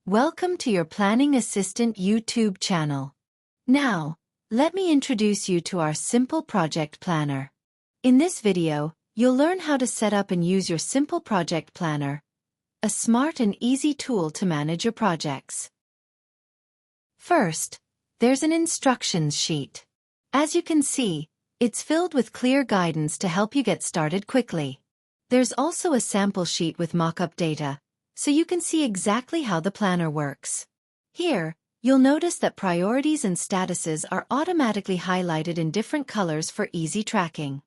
Welcome to your Planning Assistant YouTube channel. Now, let me introduce you to our Simple Project Planner. In this video, you'll learn how to set up and use your Simple Project Planner, a smart and easy tool to manage your projects. First, there's an instructions sheet. As you can see, it's filled with clear guidance to help you get started quickly. There's also a sample sheet with mock-up data, so you can see exactly how the planner works. Here, you'll notice that priorities and statuses are automatically highlighted in different colors for easy tracking.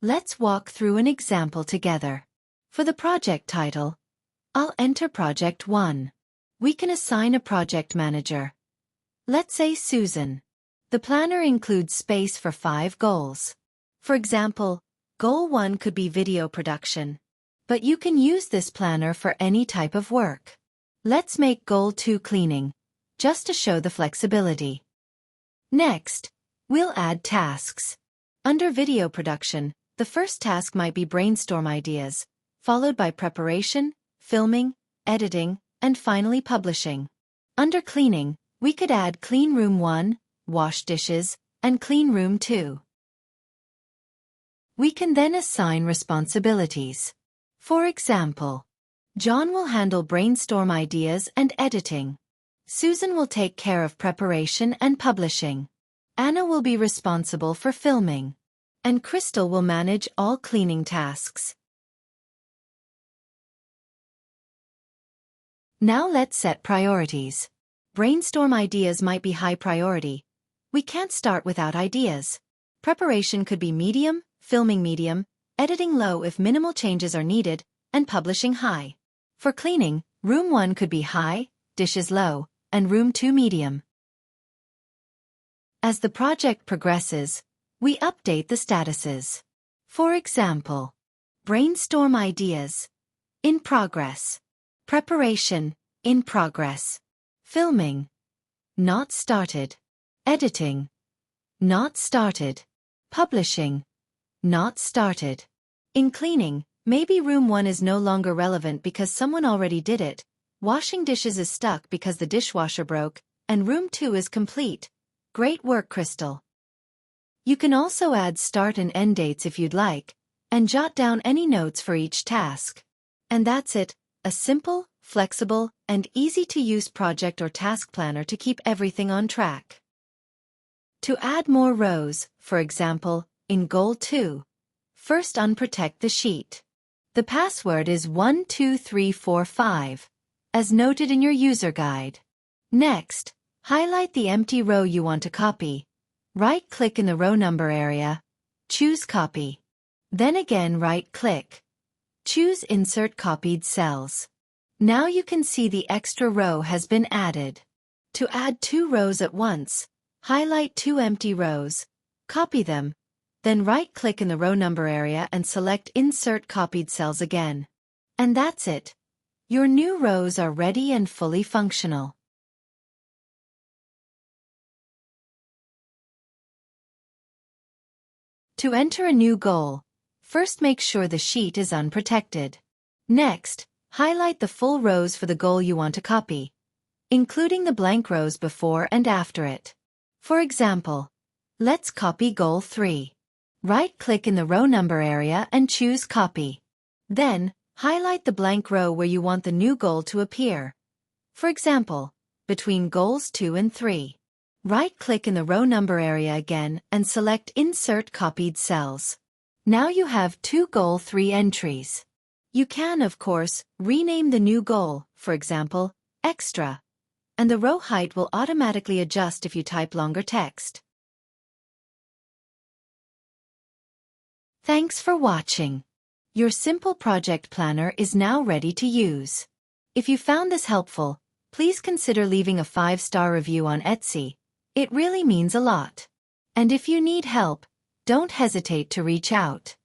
Let's walk through an example together. For the project title, I'll enter Project 1. We can assign a project manager. Let's say Susan. The planner includes space for 5 goals. For example, Goal 1 could be video production. But you can use this planner for any type of work. Let's make Goal 2 cleaning, just to show the flexibility. Next, we'll add tasks. Under video production, the first task might be brainstorm ideas, followed by preparation, filming, editing, and finally publishing. Under cleaning, we could add Clean Room 1, Wash Dishes, and Clean Room 2. We can then assign responsibilities. For example, John will handle brainstorm ideas and editing. Susan will take care of preparation and publishing. Anna will be responsible for filming. And Crystal will manage all cleaning tasks. Now let's set priorities. Brainstorm ideas might be high priority. We can't start without ideas. Preparation could be medium, filming medium, editing low if minimal changes are needed, and publishing high. For cleaning, Room 1 could be high, dishes low, and Room 2 medium. As the project progresses, we update the statuses. For example, brainstorm ideas, in progress. Preparation, in progress. Filming, not started. Editing, not started. Publishing, not started. In cleaning, maybe Room 1 is no longer relevant because someone already did it. Washing dishes is stuck because the dishwasher broke, and Room 2 is complete. Great work, Crystal. You can also add start and end dates if you'd like, and jot down any notes for each task. And that's it, a simple, flexible, and easy-to-use project or task planner to keep everything on track. To add more rows, for example, in Goal 2, first unprotect the sheet. The password is 12345, as noted in your user guide. Next, highlight the empty row you want to copy. Right-click in the row number area, choose Copy. Then again right-click. Choose Insert Copied Cells. Now you can see the extra row has been added. To add 2 rows at once, highlight 2 empty rows, copy them, then right-click in the row number area and select Insert Copied Cells again. And that's it. Your new rows are ready and fully functional. To enter a new goal, first make sure the sheet is unprotected. Next, highlight the full rows for the goal you want to copy, including the blank rows before and after it. For example, let's copy Goal 3. Right-click in the row number area and choose Copy. Then, highlight the blank row where you want the new goal to appear. For example, between Goals 2 and 3. Right-click in the row number area again and select Insert Copied Cells. Now you have 2 Goal 3 entries. You can, of course, rename the new goal, for example, Extra, and the row height will automatically adjust if you type longer text. Thanks for watching. Your Simple Project Planner is now ready to use. If you found this helpful, please consider leaving a 5-star review on Etsy. It really means a lot. And if you need help, don't hesitate to reach out.